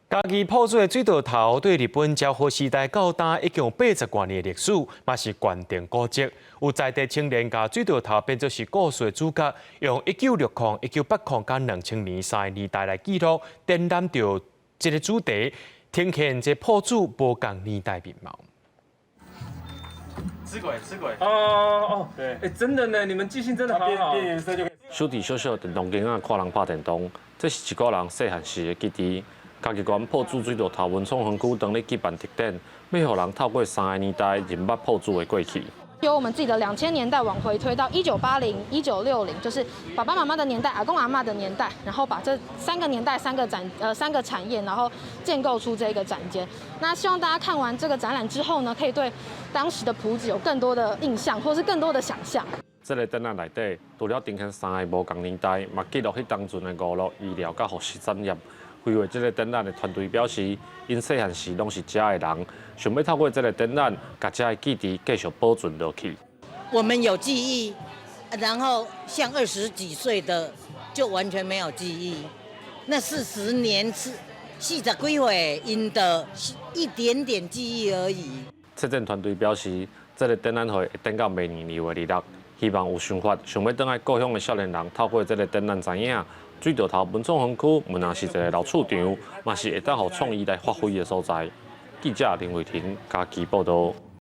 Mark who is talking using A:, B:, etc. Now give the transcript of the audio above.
A: 家己泡水的水道头对日本昭和时代到今已经有80多年的历史，嘛是关键古迹。有在地青年把水道头变作是故事的主角，用1960、1980甲2000年3个年代来记录，展览着这个主题，呈现这破主无共年代面貌。
B: 吃过。对，
C: 哎，真的呢，你们记性真的好好。
B: 变颜色就可以。
D: 小弟小小电动间啊，看人拍电动，这是一个人细汉时的记忆。家己管破主水道头文创园区当咧举办特展，要互人透过3个年代认捌破主的过去。
E: 由我们自己的2000年代往回推到1980、1960，就是爸爸妈妈的年代、阿公阿嬷的年代，然后把这3个年代、3个产业，然后建构出这个展间。那希望大家看完这个展览之后呢，可以对当时的埔子有更多的印象，或是更多的想象。
D: 这个展览内底，除了呈现3个无共年代，嘛记录迄当阵的娱乐、医疗甲服饰产业。规划这个展览的团队表示，因细汉时拢是遮的人，想要透过这个展览，把遮的记忆继续保存落去。
F: 我们有记忆，然后像20几岁的就完全没有记忆。那40年是40几岁，因的一点点记忆而已。
D: 策展团队表示，这个展览会会展到明年2月26日，希望有想法想要回来故乡的少年人，透过这个展览知影。水道头文创园区，本来是一个老厝场，嘛是会当互创意来发挥的所在。记者林伟霆，家己报道。